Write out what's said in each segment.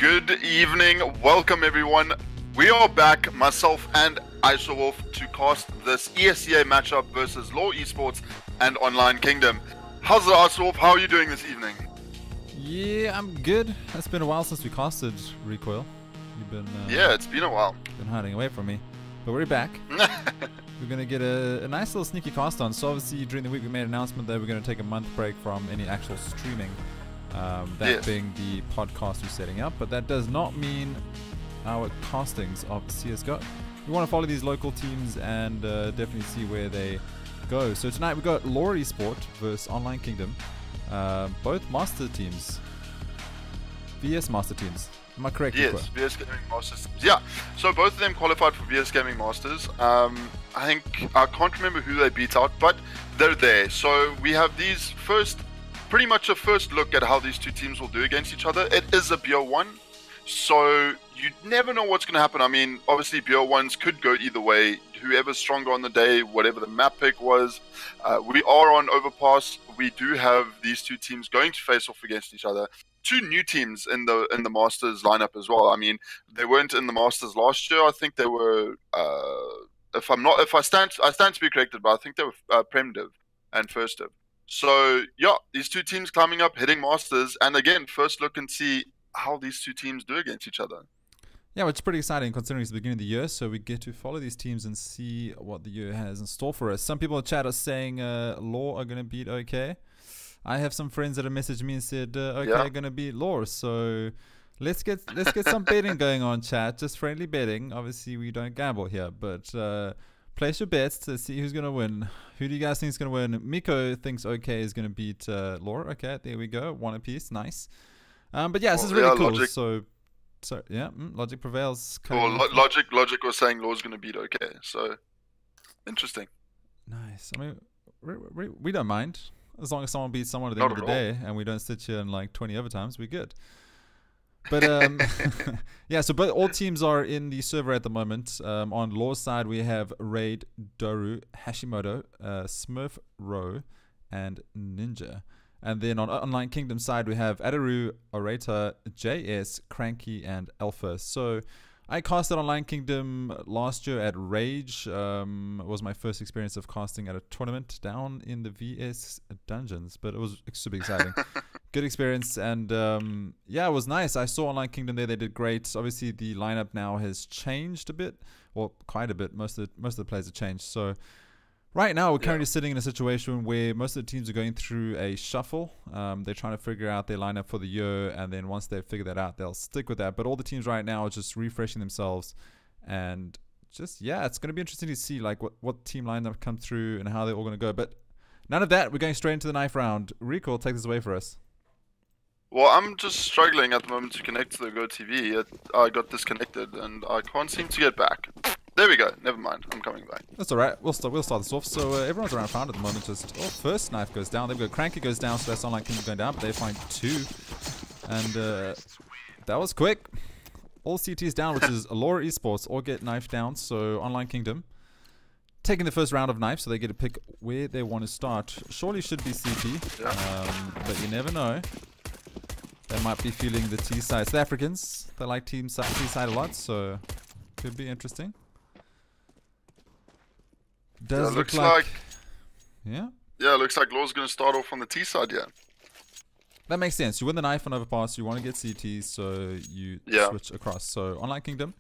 Good evening, welcome everyone. We are back, myself and Wolf, to cast this ESEA matchup versus Law Esports and Online Kingdom. How's it, Wolf? How are you doing this evening? Yeah, I'm good. It's been a while since we casted Recoil. You've been yeah, it's been a while. Been hiding away from me, but we're back. We're gonna get a nice little sneaky cast on. So obviously during the week we made an announcement that we're gonna take a month break from any actual streaming. That being the podcast we're setting up, but that does not mean our castings of CSGO. We want to follow these local teams and definitely see where they go. So tonight we got Law Esports versus Online Kingdom, both master teams, VS master teams. Am I correct? Yes, VS Gaming Masters. Yeah, so both of them qualified for VS Gaming Masters. I can't remember who they beat out, but they're there. So we have these pretty much a first look at how these two teams will do against each other. It is a B01, so you never know what's going to happen. I mean, obviously B01s could go either way. Whoever's stronger on the day, whatever the map pick was. We are on Overpass. We do have these two teams going to face off against each other. Two new teams in the Masters lineup as well. I mean, they weren't in the Masters last year. I think they were. I stand to be corrected, but I think they were Prem Div and First Div. So yeah, these two teams climbing up, hitting Masters, and again, first look and see how these two teams do against each other. Yeah, which is pretty exciting considering it's the beginning of the year, so we get to follow these teams and see what the year has in store for us. Some people in chat are saying Law are going to beat OK. I have some friends that have messaged me and said OK are going to beat Law, so let's get some betting going on, chat. Just friendly betting. Obviously, we don't gamble here, but place your bets to see who's going to win. Who do you guys think is going to win? Miko thinks OK is going to beat Law. Okay, there we go. One apiece. Nice. But yeah, this is really cool. Logic. So yeah, Logic prevails. Logic was saying Law's going to beat OK. So interesting. Nice. I mean, we don't mind as long as someone beats someone at the end of the day, and we don't sit here in like 20 overtimes. We're good. But yeah, so all teams are in the server at the moment. On Law's side, we have Raid, Doru, Hashimoto, Smurf, Ro, and Ninja. And then on Online Kingdom side, we have Adaru, Orator, JS, Cranky, and Alpha. So I casted Online Kingdom last year at Rage. It was my first experience of casting at a tournament down in the VS dungeons, but it was super exciting. Good experience, and yeah, it was nice. I saw Online Kingdom there; they did great. Obviously, the lineup now has changed a bit, well, quite a bit. Most of the players have changed. So right now, we're currently sitting in a situation where most of the teams are going through a shuffle. They're trying to figure out their lineup for the year, and then once they figure that out, they'll stick with that. But all the teams right now are just refreshing themselves, and just it's going to be interesting to see like what team lineup come through and how they're all going to go. But none of that. We're going straight into the knife round. Recoil, take this away for us. Well, I'm just struggling at the moment to connect to the GoTV. I got disconnected and I can't seem to get back. There we go. Never mind. I'm coming back. That's all right. We'll start this off. So everyone's around found at the moment. Just first knife goes down. They've got Cranky goes down, so that's Online Kingdom going down. But they find two, and that was quick. All CTs down, which is Law Esports, all get knifed down. So Online Kingdom taking the first round of knife, so they get to pick where they want to start. Surely should be CT, but you never know. They might be feeling the T side. South Africans, they like T side a lot, so could be interesting. Does look like yeah, looks like Law's going to start off on the T side. Yeah, that makes sense. You win the knife on Overpass, you want to get CT, so you switch across. So Online Kingdom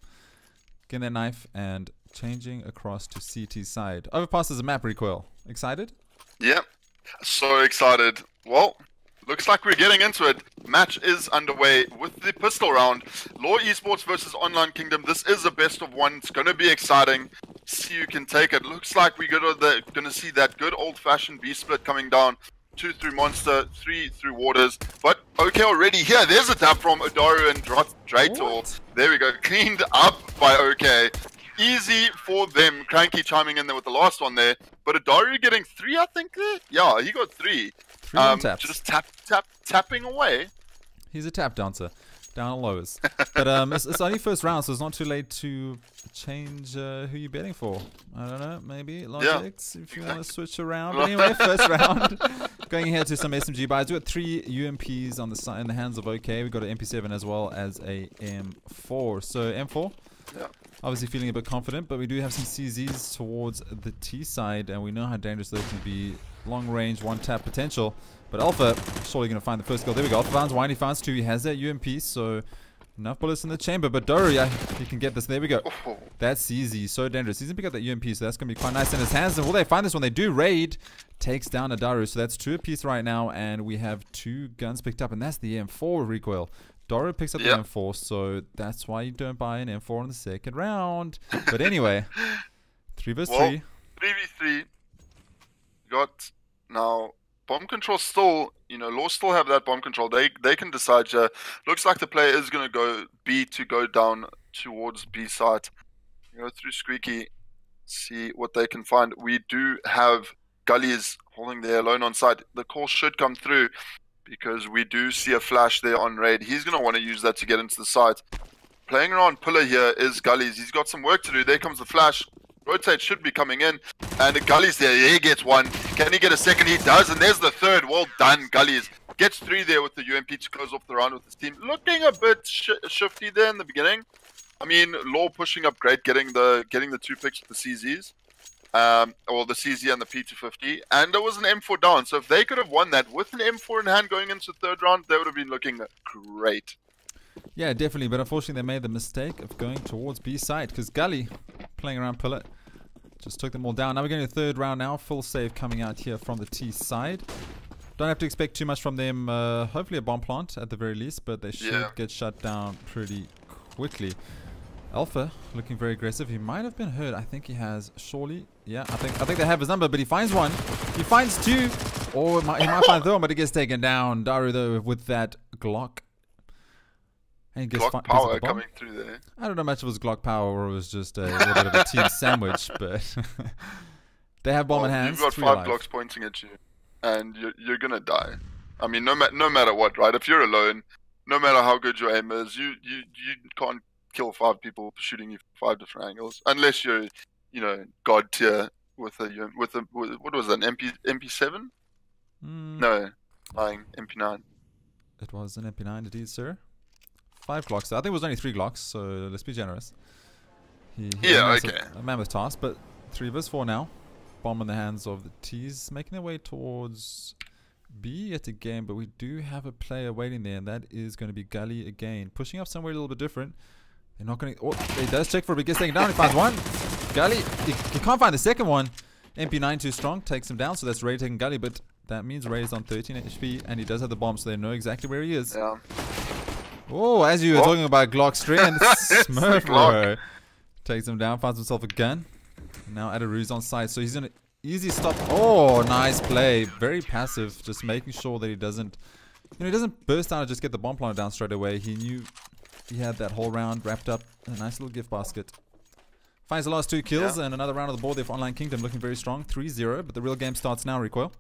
getting that knife and changing across to CT side. Overpass is a map. Recoil. Excited? Yeah, so excited. Well, looks like we're getting into it. Match is underway with the pistol round. Law Esports versus Online Kingdom. This is a best of one. It's going to be exciting. See who can take it. Looks like we're going to see that good old-fashioned B split coming down. 2 through Monster, 3 through Waters. But okay, already here. There's a tap from Odaru and Drator. There we go. Cleaned up by OK. Easy for them. Cranky chiming in there with the last one there. But Odaru getting 3, I think there? Yeah, he got 3. 3 taps. Just tapping away. He's a tap dancer. Down lows. But it's only first round, so it's not too late to change who you're betting for. I don't know, maybe Logics if you want to switch around. But anyway, first round. Going ahead to some SMG buys. We've got 3 UMPs on the side in the hands of OK. We've got an MP7 as well as a M4. So M4, Yeah. obviously feeling a bit confident, but we do have some CZs towards the T side, and we know how dangerous they can be. Long range, one tap potential. But Alpha, surely going to find the first goal. There we go. Alpha finds one, he finds 2. He has that UMP, so enough bullets in the chamber. But Doru, yeah, he can get this. There we go. Oh. That's easy. So dangerous. He's going to pick up that UMP, so that's going to be quite nice in his hands. And will they find this one? They do. Raid takes down a Daru. So that's 2 apiece right now, and we have 2 guns picked up, and that's the M4 recoil. Doru picks up the M4, so that's why you don't buy an M4 in the second round. But anyway, 3 vs 3. 3v3. Got now bomb control still, Law still have that bomb control. They can decide. Looks like the player is going to go B to go down towards B site. Go through Squeaky, see what they can find. We do have Gullies holding there alone on site. The call should come through because we do see a flash there on Raid. He's going to want to use that to get into the site. Playing around pillar here is Gullies. He's got some work to do. There comes the flash. Rotate should be coming in. And Gullies there. He gets 1. Can he get a second? He does. And there's the 3rd. Well done, Gullies. Gets 3 there with the UMP to close off the round with his team. Looking a bit shifty there in the beginning. I mean, Law pushing up great, getting the 2 picks with the CZs. Or the CZ and the P250. And there was an M4 down. So if they could have won that with an M4 in hand going into the 3rd round, they would have been looking great. Yeah, definitely. But unfortunately, they made the mistake of going towards B side because Gully, playing around pillar, just took them all down. Now we're going to the 3rd round now. Full save coming out here from the T side. Don't have to expect too much from them. Hopefully a bomb plant at the very least, but they should get shut down pretty quickly. Alpha looking very aggressive. He might have been hurt. I think he has. Surely, yeah. I think they have his number, but he finds 1. He finds 2, or he might find 3, but he gets taken down. Daru though with that Glock. And he gets Glock power coming through there. I don't know much if it was Glock power or it was just a little bit of a team sandwich, but they have bomb in hands. You've got 5 Glocks pointing at you, and you're gonna die. I mean, no matter what, right? If you're alone, no matter how good your aim is, you can't kill 5 people shooting you from 5 different angles, unless you're, god tier with what was that, an MP7? No, lying MP9. It was an MP9 indeed, sir. 5 Glocks. I think it was only 3 Glocks, so let's be generous. He okay. A mammoth task, but 3 vs 4 now. Bomb in the hands of the T's, making their way towards B yet again, but we do have a player waiting there, and that is going to be Gully again. Pushing up somewhere a little bit different. They're not going to... Oh, he does check for it, but gets taken down. He finds 1. Gully, he can't find the second one. MP9 too strong, takes him down, so that's Ray taking Gully, but that means Ray is on 13 HP, and he does have the bomb, so they know exactly where he is. Yeah. Oh, as you were talking about Glock strength, Smurf bro takes him down, finds himself a gun. Now ETHEREUM's on site, so he's gonna easy stop. Oh, nice play. Very passive, just making sure that he doesn't, he doesn't burst out and just get the bomb planter down straight away. He knew he had that whole round wrapped up in a nice little gift basket. Finds the last 2 kills and another round of the board there for Online Kingdom, looking very strong. 3-0, but the real game starts now. Recoil.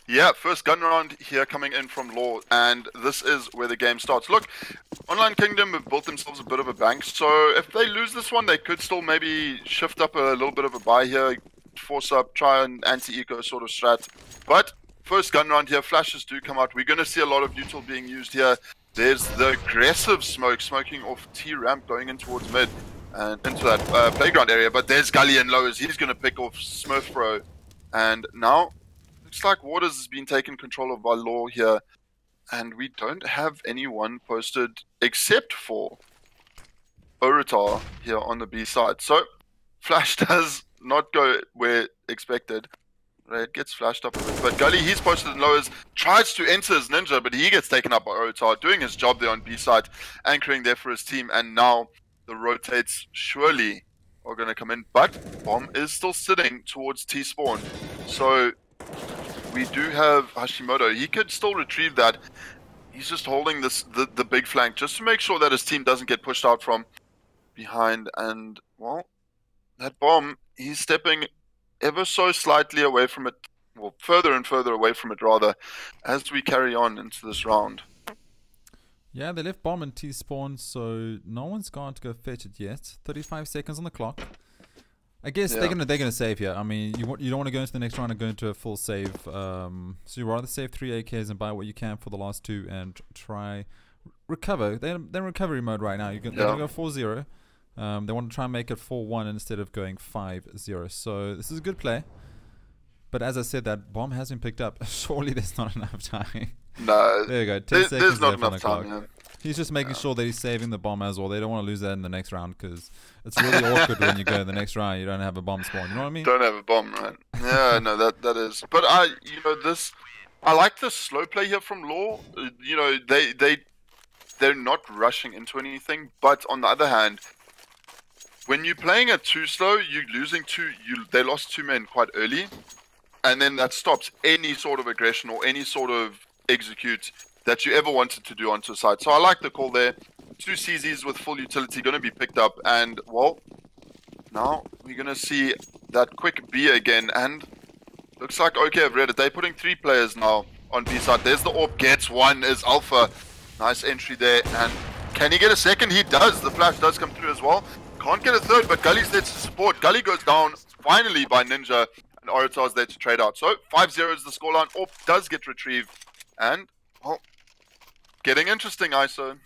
Yeah, first gun round here coming in from Law, and this is where the game starts. Look, Online Kingdom have built themselves a bit of a bank, so if they lose this one, they could still maybe shift up a little bit of a buy here, force up, try an anti-eco sort of strat. But first gun round here, flashes do come out. We're going to see a lot of util being used here. There's the aggressive smoking off T-ramp going in towards mid and into that playground area, but there's Gully and Low as he's going to pick off Smurf Bro, and now looks like Waters has been taken control of by Law here, and we don't have anyone posted except for Orotar here on the B side. So Flash does not go where expected. It gets flashed up a bit, but Gully, he's posted in lowers, tries to enter his ninja, but he gets taken up by Orotar, doing his job there on B side, anchoring there for his team, and now the rotates surely are going to come in, but Bomb is still sitting towards T-spawn, so we do have Hashimoto. He could still retrieve that. He's just holding this the big flank just to make sure that his team doesn't get pushed out from behind. And, well, that Bomb, he's stepping ever so slightly away from it. Well, further and further away from it, rather, as we carry on into this round. Yeah, they left Bomb and T-spawn, so no one's gone to go fetch it yet. 35 seconds on the clock. I guess they're gonna save here. I mean, you don't want to go into the next round and go into a full save. So you rather save 3 AKs and buy what you can for the last 2 and try recover. They're in recovery mode right now. They're gonna go 4-0. They want to try and make it 4-1 instead of going 5-0. So this is a good play. But as I said, that bomb has been picked up. Surely there's not enough time. No. There you go. 10 seconds there's not left on enough the time. clock. He's just making sure that he's saving the bomb as well. They don't want to lose that in the next round because it's really awkward when you go in the next round. You don't have a bomb spawn. You know what I mean? Don't have a bomb, right? Yeah, no, that is. But I like the slow play here from Law. You know, they're not rushing into anything. But on the other hand, when you're playing at too slow, you're losing they lost 2 men quite early, and then that stops any sort of aggression or any sort of execute that you ever wanted to do onto a side. So I like the call there. 2 CZs with full utility going to be picked up, and well, now we're going to see that quick B again, and looks like okay, I've read it. They're putting 3 players now on B side. There's the AWP, gets 1 is Alpha. Nice entry there, and can he get a second? He does. The flash does come through as well. Can't get a third, but Gully's there to support. Gully goes down finally by Ninja, and Orotar's there to trade out. So 5-0 is the scoreline. AWP does get retrieved, and well, getting interesting, ISO.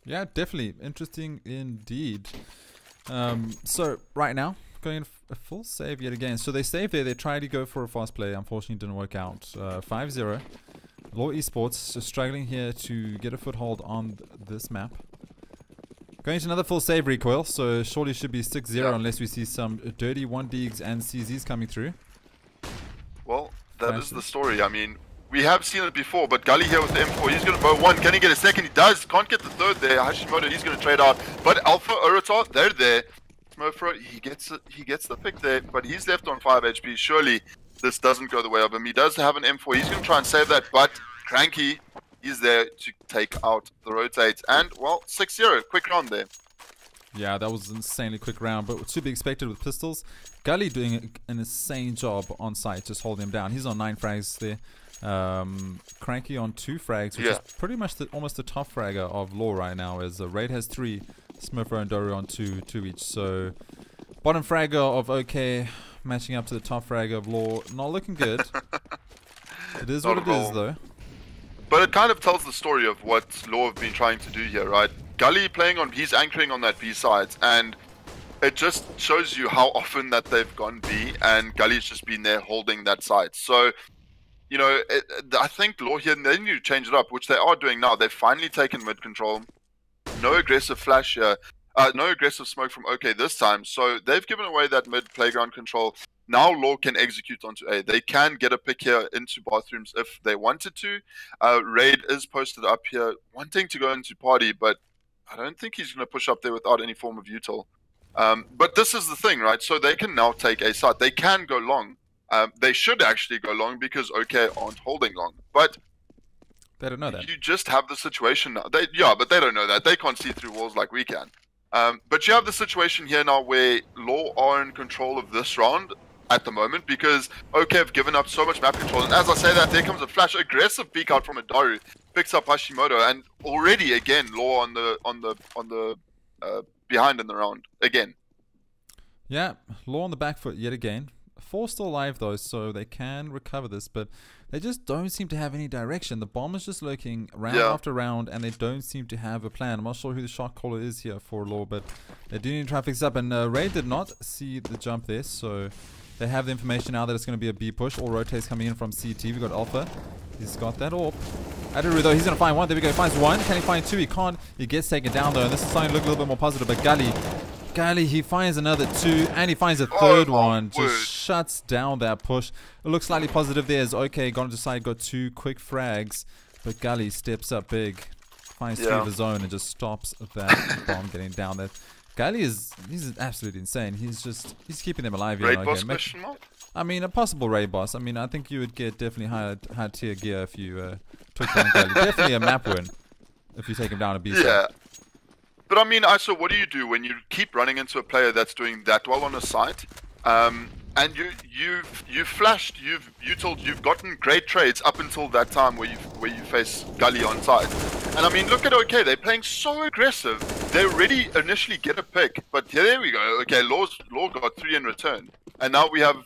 Yeah, definitely interesting indeed. So right now, going a full save yet again. So they saved there. They tried to go for a fast play. Unfortunately, didn't work out. 5-0. Law eSports just struggling here to get a foothold on this map. Going to another full save recoil, so surely should be 6-0 unless we see some dirty 1Ds and CZs coming through. Well, that is the story. I mean, we have seen it before, but Gully here with the M4, he's going to bow 1. Can he get a second? He does. Can't get the third there. Hashimoto, he's going to trade out. But Alpha, Orotar, they're there. Smurfro, he gets the pick there, but he's left on 5 HP. Surely this doesn't go the way of him. He does have an M4. He's going to try and save that, but Cranky, he's there to take out the rotate. And, well, 6-0. Quick round there. Yeah, that was an insanely quick round, but to be expected with pistols. Gully doing an insane job on site, just holding him down. He's on 9 frags there. Cranky on 2 frags, which is pretty much almost the top fragger of Law right now, as Raid has 3, Smurfro and Doru on 2 each. So, bottom fragger of OK matching up to the top fragger of Law. Not looking good. It is what it is, though. But it kind of tells the story of what Law have been trying to do here, right? Gully playing on, he's anchoring on that B side, and it just shows you how often that they've gone B, and Gully's just been there holding that side. So, you know, I think Law here, they need to change it up, which they are doing now. They've finally taken mid control. No aggressive flash here. No aggressive smoke from OK this time. So they've given away that mid playground control. Now Law can execute onto A. They can get a pick here into bathrooms if they wanted to. Raid is posted up here, wanting to go into party, but I don't think he's going to push up there without any form of util. But this is the thing, right? So they can now take A side. They can go long. They should actually go long because OK aren't holding long. But they don't know that. You just have the situation now. But they don't know that. They can't see through walls like we can. But you have the situation here now where Law are in control of this round at the moment because OK have given up so much map control. And as I say that, there comes a flash, aggressive peek out from Daru, picks up Hashimoto, and already again Law on the behind in the round again. Yeah, Law on the back foot yet again. 4 still alive though, so they can recover this, but they just don't seem to have any direction. The bomb is just lurking round after round, and they don't seem to have a plan. I'm not sure who the shot caller is here for Law, but they do need to try to fix up. And Ray did not see the jump there, so they have the information now that it's going to be a B push. All rotates coming in from CT. We got Alpha. He's got that AWP. ETHEREUM though, he's going to find 1. There we go. He finds 1. Can he find 2? He can't. He gets taken down though, and this is starting to look a little bit more positive. But Gully, he finds another 2, and he finds a third one. Just shuts down that push. It looks slightly positive there as OK gone to side, got 2 quick frags, but Gully steps up big, finds 3 of his own, and just stops that bomb getting down there. Gully he's absolutely insane. He's keeping them alive. Raid boss question mark? I mean, a possible raid boss. I mean, I think you would get definitely high tier gear if you took down Gully. Definitely a map win if you take him down a B side. Yeah. But I mean, ISO, what do you do when you keep running into a player that's doing that well on a site, and you've flashed, you've gotten great trades up until that time where you face Gully on site, and I mean, look at OK, they're playing so aggressive. they already initially get a pick, but there we go. Okay, Law got 3 in return, and now we have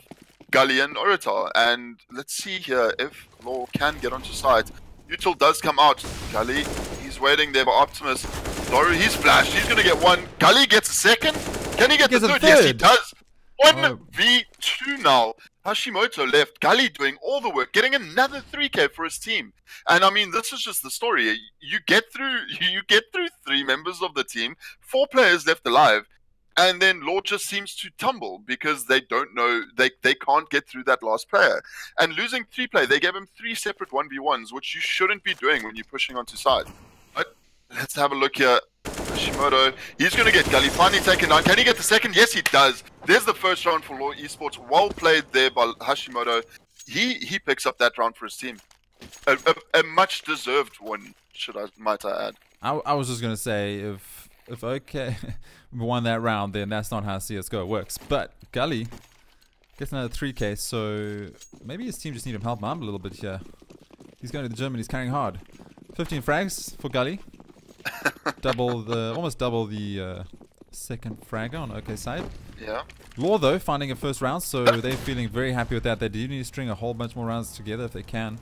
Gully and Oratar. And let's see here if Law can get onto site. Util does come out. Gully, he's waiting there for Optimus. Doru, he's flashed. He's gonna get 1. Gully gets a 2nd. Can he get the 3rd? Yes, he does. 1v2 now. Hashimoto left, Gully doing all the work, getting another 3k for his team. And I mean, this is just the story. You get through 3 members of the team, 4 players left alive, and then Law just seems to tumble because they don't know, they can't get through that last player. And losing 3 play, they gave him 3 separate 1v1s, which you shouldn't be doing when you're pushing onto side. But let's have a look here. Hashimoto, he's going to get Gully finally taken down. Can he get the 2nd? Yes, he does. There's the first round for Law Esports. Well played there by Hashimoto. He picks up that round for his team. A much deserved one, might I add. I was just going to say, if OK won that round, then that's not how CSGO works. But Gully gets another 3k, so maybe his team just need to help him out a little bit here. He's going to the gym and he's carrying hard. 15 frags for Gully. Almost double the 2nd fragger on OK side. Yeah. Law though finding a first round, so they're feeling very happy with that. They do need to string a whole bunch more rounds together if they can.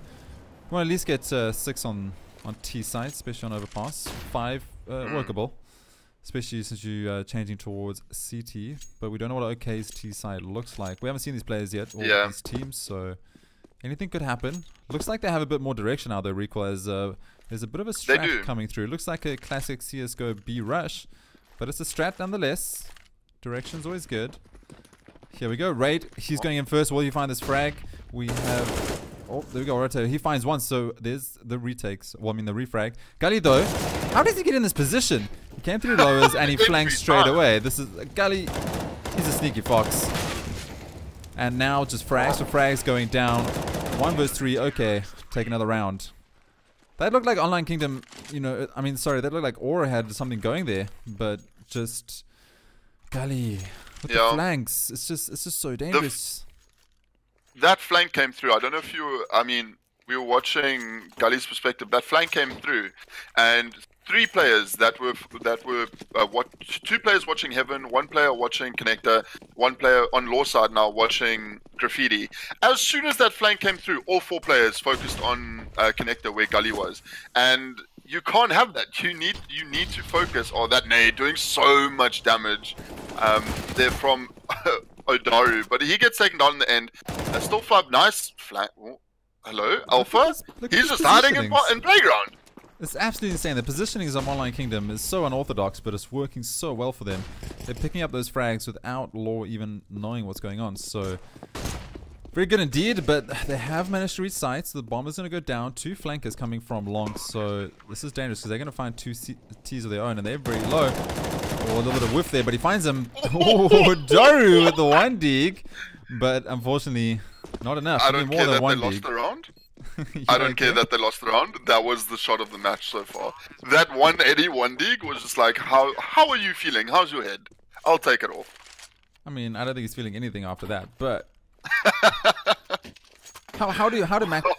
Well, at least get 6 on T side, especially on overpass. 5 workable, especially since you're changing towards CT. But we don't know what OK's T side looks like. We haven't seen these players yet, or these teams, so anything could happen. Looks like they have a bit more direction now though, Recoil, as there's a bit of a strat coming through. Looks like a classic CSGO B rush, but it's a strat nonetheless. Direction's always good. Here we go. Raid, he's going in first. Will you find this frag? We have... Oh, there we go. Roto. He finds one, so there's the retakes. Well, I mean the refrag. Gully though, how does he get in this position? He came through lowers and he flanked straight away. This is... Gully, he's a sneaky fox. And now just frags for frags going down. 1 versus 3. Okay, take another round. That looked like Online Kingdom, you know, I mean, sorry, that looked like Aura had something going there, but just Gully with the flanks, it's just so dangerous. That flank came through. I don't know if you were, I mean, we were watching Gully's perspective. That flank came through, and 3 players that were 2 players watching Heaven, 1 player watching Connector, 1 player on Law side now watching Graffiti. As soon as that flank came through, all 4 players focused on Connector where Gully was, and you can't have that. You need to focus. Oh, that nade doing so much damage. They're from Odaru, but he gets taken down in the end. Still Flub, nice flank. Oh, hello, Alpha. He's just hiding in playground. It's absolutely insane. The positionings of Online Kingdom is so unorthodox, but it's working so well for them. They're picking up those frags without Law even knowing what's going on. So, very good indeed, but they have managed to reach sites. The bomber's going to go down. 2 flankers coming from long, so this is dangerous because they're going to find 2 Ts of their own, and they're very low. Oh, a little bit of whiff there, but he finds them. Oh, Daru with the 1 dig, but unfortunately, not enough. I don't care that they lost the round. I don't care that they lost the round. That was the shot of the match so far. That 181 dig was just like, how are you feeling? How's your head? I'll take it off. I mean, I don't think he's feeling anything after that, but how do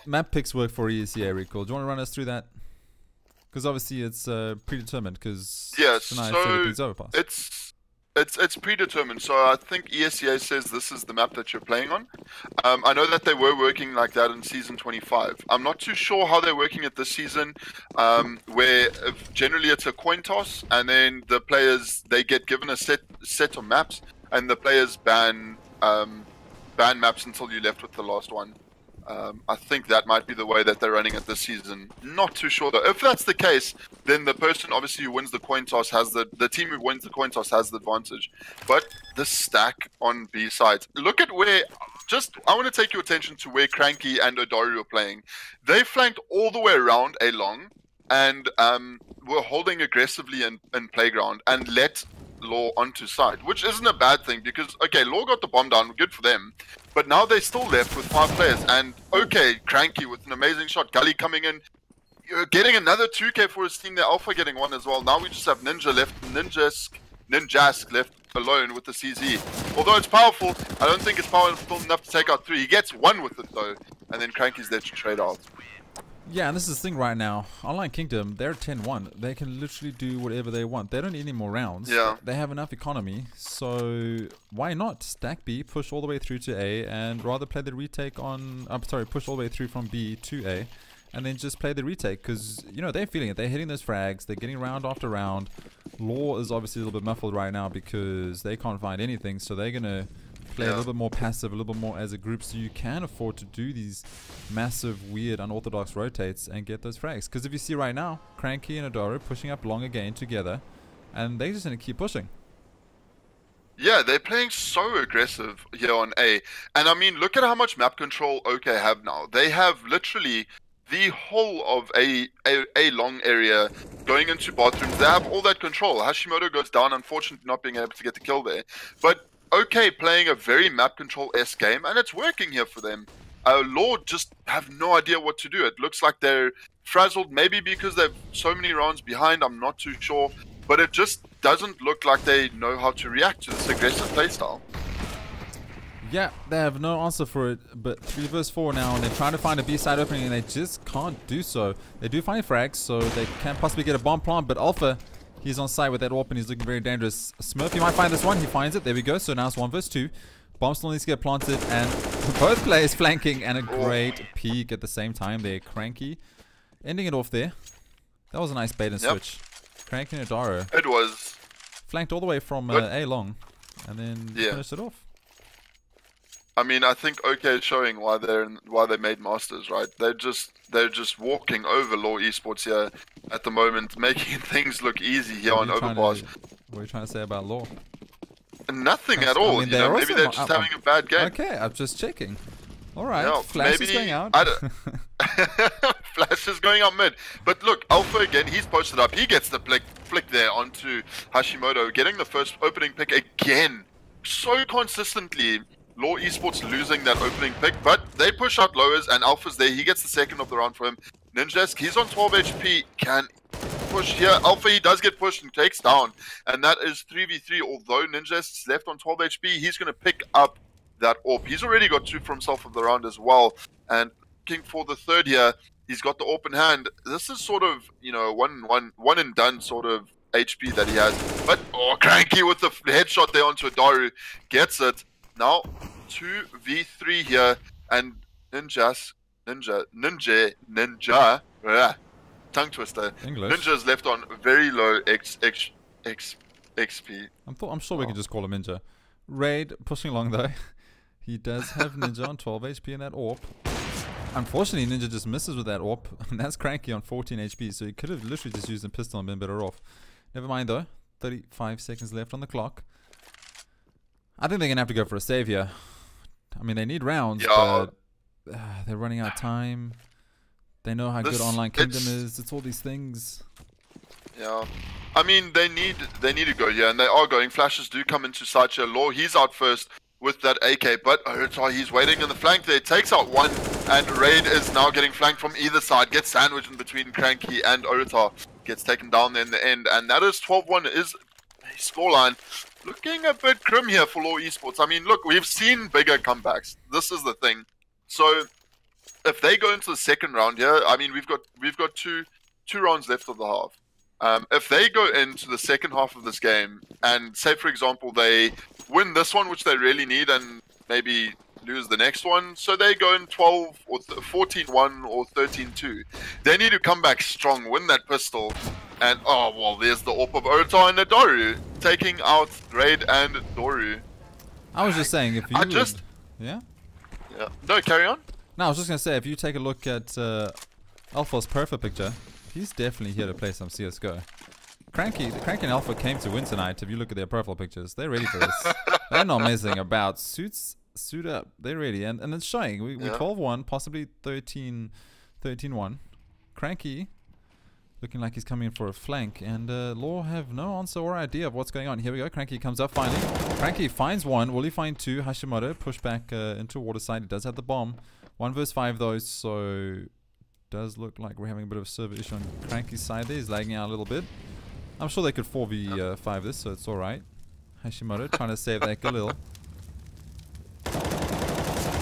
map picks work for ESEA, Recall? Do you want to run us through that? Because obviously it's predetermined. Because it's predetermined. So I think ESEA says this is the map that you're playing on. I know that they were working like that in season 25. I'm not too sure how they're working it this season, where generally it's a coin toss, and then the players, they get given a set of maps, and the players ban maps until you're left with the last one. I think that might be the way that they're running it this season. Not too sure though. If that's the case, then the person obviously who wins the coin toss has the team who wins the coin toss has the advantage. But the stack on B sides. Look at where. I want to take your attention to where Cranky and Odaru are playing. They flanked all the way around A long, and were holding aggressively in playground and let Law onto side, which isn't a bad thing because, okay, Law got the bomb down, good for them, but now they're still left with 5 players, and okay, Cranky with an amazing shot, Gully coming in, you're getting another 2k for his team, their Alpha getting 1 as well. Now we just have Ninja left, Ninjask left alone with the CZ. Although it's powerful, I don't think it's powerful enough to take out 3. He gets 1 with it though, and then Cranky's there to trade out. Yeah, and this is the thing right now. Online Kingdom, they're 10-1. They can literally do whatever they want. They don't need any more rounds. Yeah. They have enough economy. So why not stack B, push all the way through to A, and rather play the retake on... I'm sorry, push all the way through from B to A, and then just play the retake. Because, you know, they're feeling it. They're hitting those frags. They're getting round after round. Law is obviously a little bit muffled right now because they can't find anything. So they're going to play a little bit more passive, a little bit more as a group, so you can afford to do these massive, weird, unorthodox rotates and get those frags. Because if you see right now, Cranky and Adoro pushing up long again together, and they just going to keep pushing. Yeah, they're playing so aggressive here on A. And I mean, look at how much map control OK have now. They have literally the whole of a long area going into bathrooms. They have all that control. Hashimoto goes down, unfortunately not being able to get the kill there. But OK playing a very map control-esque game, and it's working here for them. Lord just have no idea what to do. It looks like they're frazzled, maybe because they're so many rounds behind, I'm not too sure. But it just doesn't look like they know how to react to this aggressive playstyle. Yeah, they have no answer for it, but 3 vs 4 now, and they're trying to find a B side opening, and they just can't do so. They do find frags, so they can possibly get a bomb plant, but Alpha... He's on site with that AWP and he's looking very dangerous. Smurf, he might find this one. He finds it. There we go. So now it's 1 vs 2. Bomb still needs to get planted. And both players flanking and a great peek at the same time there. Cranky ending it off there. That was a nice bait and switch. Cranky and Adaro. It was. Flanked all the way from A long. And then finished it off. I mean, I think OK is showing why they made Masters, right? They're just walking over Law Esports here at the moment, making things look easy here on Overpass. What are you trying to say about Law? Nothing at all. You know, maybe they're just having a bad game. Okay, I'm just checking. All right, yeah, Flash is going out. Flash is going out mid. But look, Alpha again, he's posted up. He gets the flick there onto Hashimoto, getting the first opening pick again. So consistently. Law Esports losing that opening pick, but they push out lowers and Alpha's there. He gets the second of the round for him. Ninjask, he's on 12 HP, can push here. Alpha, he does get pushed and takes down, and that is 3v3. Although Ninjask's left on 12 HP, he's going to pick up that AWP. He's already got 2 for himself of the round as well, and looking for the third here. He's got the AWP in hand. This is sort of, you know, one and done sort of HP that he has. But, oh, Cranky with the headshot there onto Adaru. Gets it. Now, 2v3 here, and Ninja, tongue twister. English. Ninja's left on very low XP. I'm sure we can just call him Ninja. Raid pushing along though. He does have Ninja on 12 HP in that AWP. Unfortunately, Ninja just misses with that AWP, and that's Cranky on 14 HP, so he could have literally just used a pistol and been better off. Never mind though, 35 seconds left on the clock. I think they're going to have to go for a save here. I mean, they need rounds, but they're running out of time. They know how good Online Kingdom is. It's all these things. Yeah. I mean, they need to go here, and they are going. Flashes do come into sight here. Law, he's out first with that AK, but Orutar, he's waiting in the flank there. Takes out one, and Raid is now getting flanked from either side. Gets sandwiched in between Cranky and Orutar. Gets taken down there in the end, and that is 12-1 is a scoreline. Looking a bit grim here for Law Esports. I mean, look, we've seen bigger comebacks. This is the thing. So, if they go into the second round here, I mean, we've got two rounds left of the half. If they go into the second half of this game and say, for example, they win this one, which they really need, and maybe lose the next one, so they go in 12 or 14-1 or 13-2. They need to come back strong, win that pistol. And, oh, well, there's the AWP of Orutar and Doru, taking out Raid and Doru. I was just saying, if you Yeah? Yeah. No, carry on. No, I was just going to say, if you take a look at Alpha's perfect picture, he's definitely here to play some CSGO. Cranky and Alpha came to win tonight. If you look at their profile pictures, they're ready for this. They're not messing about. Suit up. They're ready. And it's showing. We're 12-1, possibly 13-1. Cranky looking like he's coming in for a flank, and Law have no answer or idea of what's going on. Here we go. Cranky comes up finally. Cranky finds one. Will he find two? Hashimoto push back into water side. He does have the bomb. 1 vs 5 though, so does look like we're having a bit of a server issue on Cranky's side there. He's lagging out a little bit. I'm sure they could 4v5 this, so it's alright. Hashimoto trying to save that Galil.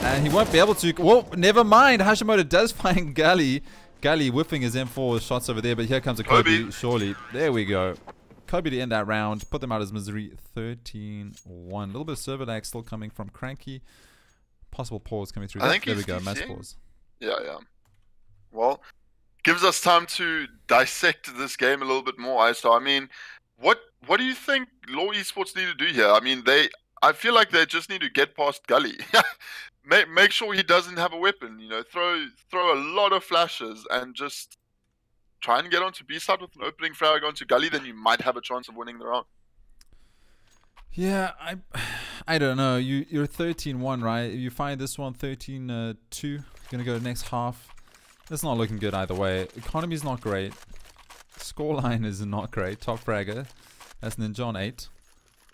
And he won't be able to. Well, never mind. Hashimoto does find Gali. Gully whiffing his M4 shots over there, but here comes a Kobe. Surely. There we go. Kobe to end that round. Put them out as misery. 13-1. A little bit of server lag still coming from Cranky. Possible pause coming through. There we go. Match pause. Yeah. Well, gives us time to dissect this game a little bit more. So, I mean, what do you think Law Esports need to do here? I mean, I feel like they just need to get past Gully. Make sure he doesn't have a weapon. You know, throw a lot of flashes and just try and get onto B side with an opening frag onto Gully. Then you might have a chance of winning the round. Yeah, I don't know. You're 13-1, right? You find this one 13-2. You're gonna go next half. It's not looking good either way. Economy's not great. Scoreline is not great. Top fragger. That's Ninja on 8.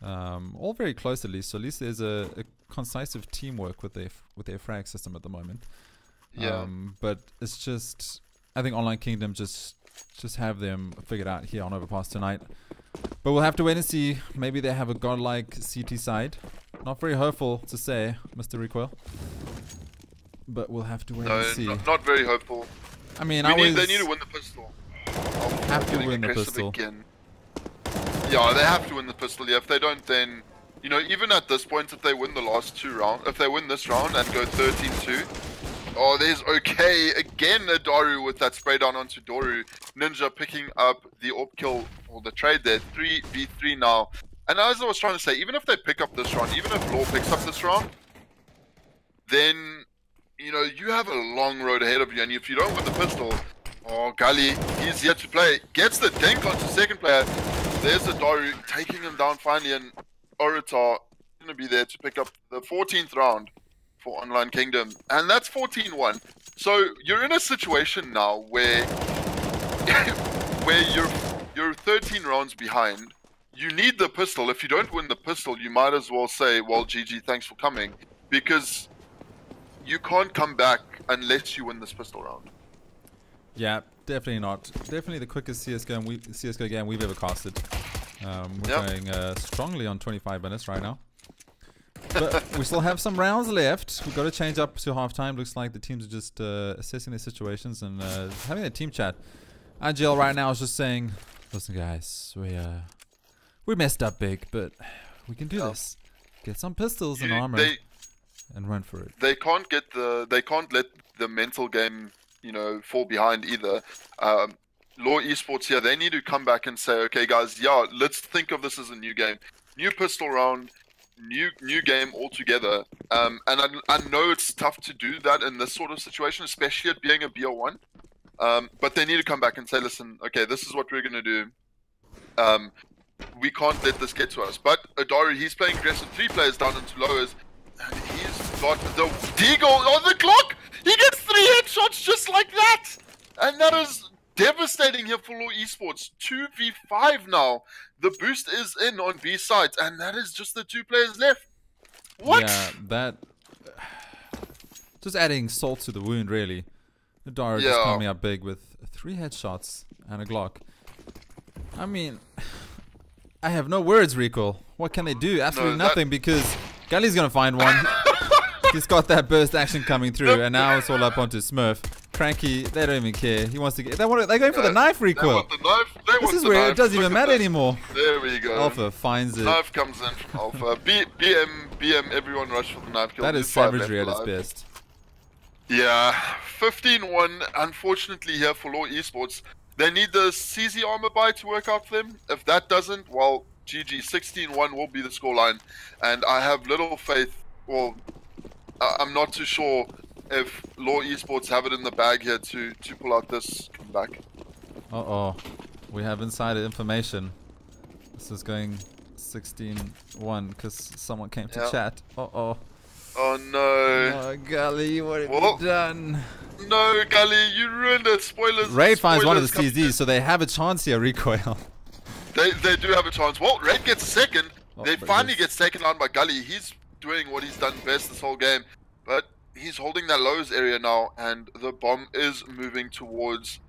All very close at least. So at least there's a concisive teamwork with their frag system at the moment. Yeah. But it's just, I think Online Kingdom just have them figured out here on Overpass tonight. But we'll have to wait and see. Maybe they have a godlike CT side. Not very hopeful to say, Mr. Recoil. But we'll have to wait and see. Not very hopeful. I mean, they need to win the pistol. Have to win the pistol. Again. Yeah, they have to win the pistol. Yeah, if they don't, then, you know, even at this point, if they win the last 2 rounds, if they win this round and go 13-2, oh, there's okay again Adaru with that spray down onto Doru. Ninja picking up the AWP kill or the trade there. 3v3 now. And as I was trying to say, even if they pick up this round, even if Law picks up this round, then, you know, you have a long road ahead of you. And if you don't win the pistol, oh, Gully, he's yet to play. Gets the dink onto second player. There's Adaru taking him down finally, and Oritar going to be there to pick up the 14th round for Online Kingdom. And that's 14-1. So you're in a situation now where you're 13 rounds behind. You need the pistol. If you don't win the pistol, you might as well say, well, GG, thanks for coming. Because you can't come back unless you win this pistol round. Yeah, definitely not. Definitely the quickest CSGO game we've ever casted. We're going strongly on 25 minutes right now. But we still have some rounds left. We've got to change up to halftime. Looks like the teams are just assessing their situations and having a team chat. Angel right now is just saying, listen guys, we messed up big, but we can do this. Get some pistols and armor and run for it. They can't let the mental game, you know, fall behind either. Law Esports here, they need to come back and say, okay guys, yeah, let's think of this as a new game. New pistol round, new game altogether. And I know it's tough to do that in this sort of situation, especially it being a B01. But they need to come back and say, listen, okay, this is what we're going to do. We can't let this get to us. But Adaru, he's playing aggressive. 3 players down into lowers. And he's got the deagle on the clock. He gets 3 headshots just like that. And that is devastating here for Law Esports. 2v5 now. The boost is in on B sides. And that is just the 2 players left. What? Yeah, that... Just adding salt to the wound, really. Adaru just coming up big with 3 headshots and a Glock. I mean... I have no words, Recoil. What can they do? Absolutely nothing, because Gully's gonna find one. He's got that burst action coming through, and now it's all up onto Smurf. Cranky, they don't even care. He wants to get. They're going for the knife, Recoil. They want the knife. This is where it doesn't even matter anymore. There we go. Alpha finds it. Knife comes in from Alpha. BM, everyone rush for the knife kill. That is savagery at its best. Yeah, 15-1, unfortunately here for Law Esports. They need the CZ armor buy to work out for them. If that doesn't, well, GG, 16-1 will be the scoreline. And I have little faith, well, I'm not too sure if Law Esports have it in the bag here to pull out this comeback. Uh-oh. We have insider information. This is going 16-1 because someone came to chat. Uh-oh. Oh no. Oh, Gully, what have you done? No, Gully, you ruined it. Spoilers. Raid finds one of the CZs, so they have a chance here, Recoil. They do have a chance. Well, Raid gets second. They finally get taken on by Gully. He's doing what he's done best this whole game. But he's holding that lows area now, and the bomb is moving towards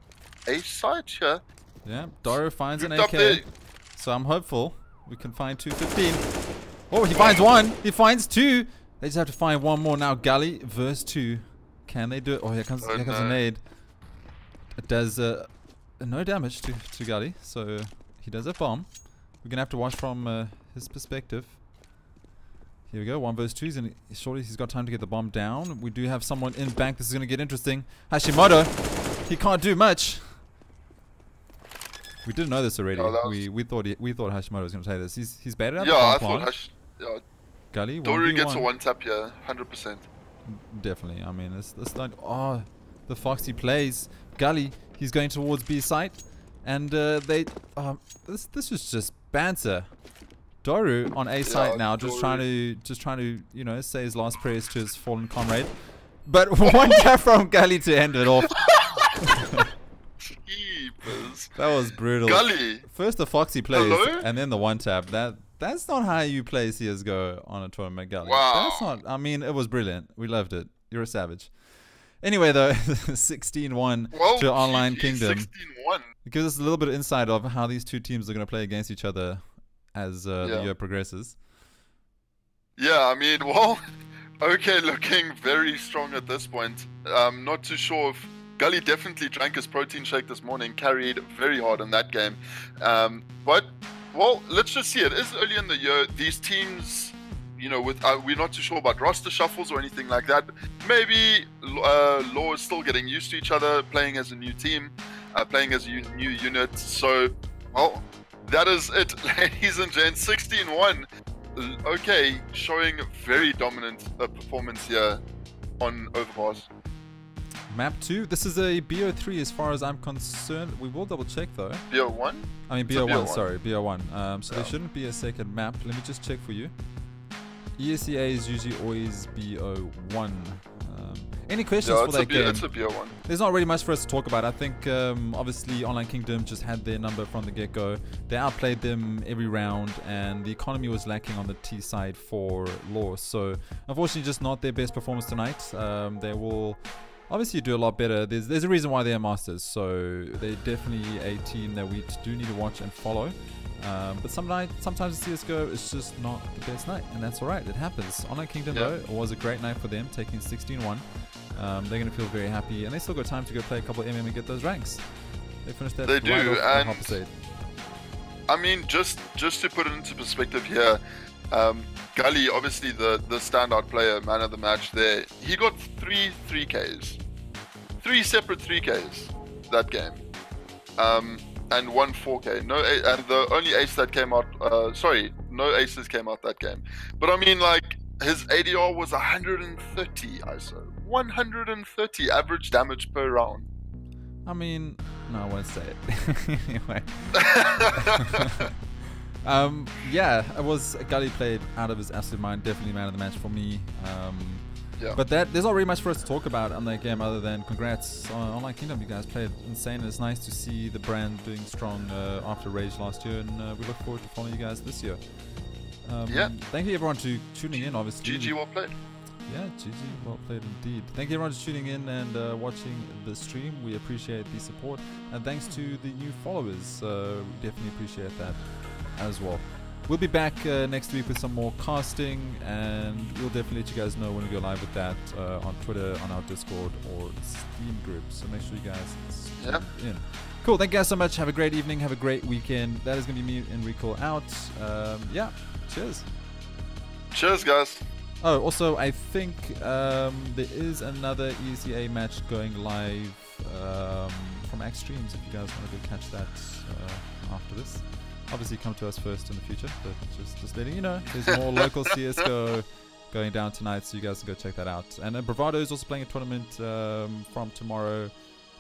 A side here. Yeah, Doro finds an AK. So I'm hopeful we can find 215. Oh, he finds one. He finds 2. They just have to find one more now. Gully verse 2. Can they do it? Oh, here comes a nade. It does no damage to Gully, so he does a bomb. We're gonna have to watch from his perspective. Here we go, 1 versus 2, and surely he's got time to get the bomb down. We do have someone in bank. This is gonna get interesting. Hashimoto, he can't do much. We didn't know this already. We thought Hashimoto was gonna take this. He's better at the bomb plant. Gully, Dory gets a 1-tap here, 100%. Definitely. I mean, it's like, oh, the Foxy plays. Gully, he's going towards B site, and this is just banter. Doru on A site now, just trying to you know, say his last prayers to his fallen comrade. But 1-tap from Gully to end it off. That was brutal. Gully. First the Foxy plays, and then the 1-tap. That's not how you play CSGO on a tournament, Gully. Wow. That's not. I mean, it was brilliant. We loved it. You're a savage. Anyway, though, 16-1 to Online Kingdom. 16-1. It gives us a little bit of insight of how these two teams are going to play against each other as the year progresses. Yeah, I mean, well, okay, looking very strong at this point. Not too sure if Gully definitely drank his protein shake this morning, carried very hard in that game. But, well, let's just see. It is early in the year. These teams, you know, we're not too sure about roster shuffles or anything like that. Maybe Law is still getting used to each other, playing as a new team, playing as a new unit. So, well, that is it, ladies and gents. 16-1. Okay, showing very dominant performance here on Overpass. Map 2. This is a B03 as far as I'm concerned. We will double check though. B01? I mean B01, sorry, B01. So there shouldn't be a second map. Let me just check for you. ESEA is usually always B01. Any questions for that game? It's a B01. There's not really much for us to talk about. I think obviously Online Kingdom just had their number from the get-go. They outplayed them every round, and the economy was lacking on the T side for Law. So unfortunately, just not their best performance tonight. They will obviously do a lot better. There's a reason why they're masters. So they're definitely a team that we do need to watch and follow. But sometimes CSGO is just not the best night, and that's alright. It happens. Online Kingdom though, it was a great night for them, taking 16-1. They're going to feel very happy, and they still got time to go play a couple of MM and get those ranks. They finished that. They do, and opposite. I mean, just to put it into perspective here, Gully, obviously the standout player, man of the match there, he got 3 3Ks. 3 separate 3Ks that game. And 1 4K. And the only ace that came out, no aces came out that game. But I mean, like, his ADR was 130 ISO. 130 average damage per round. I mean, no, I won't say it. Anyway. Yeah, it was Gully played out of his absolute mind. Definitely man of the match for me. But there's not really much for us to talk about on that game other than congrats on Online Kingdom. You guys played insane, and it's nice to see the brand doing strong after Rage last year, and we look forward to following you guys this year. Thank you everyone to tuning in, obviously. GG, well played. Yeah, GG, well played indeed. Thank you everyone for tuning in and watching the stream. We appreciate the support, and thanks to the new followers. We definitely appreciate that as well. We'll be back next week with some more casting, and we'll definitely let you guys know when we go live with that on Twitter, on our Discord, or Steam group. So make sure you guys tune in. Cool. Thank you guys so much. Have a great evening. Have a great weekend. That is going to be me and Recall out. Cheers. Cheers, guys. Oh, also, I think there is another ESEA match going live from X Streams if you guys want to go catch that after this. Obviously come to us first in the future, but just letting you know, there's more local CSGO going down tonight, so you guys can go check that out. And then Bravado is also playing a tournament from tomorrow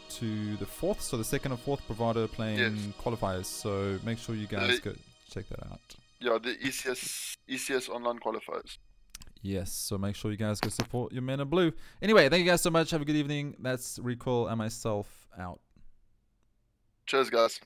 to the 4th, so the 2nd and 4th Bravado playing qualifiers, so make sure you guys go check that out. Yeah, the ECS online qualifiers. Yes, so make sure you guys go support your men in blue. Anyway, thank you guys so much. Have a good evening. That's Recall and myself out. Cheers, guys.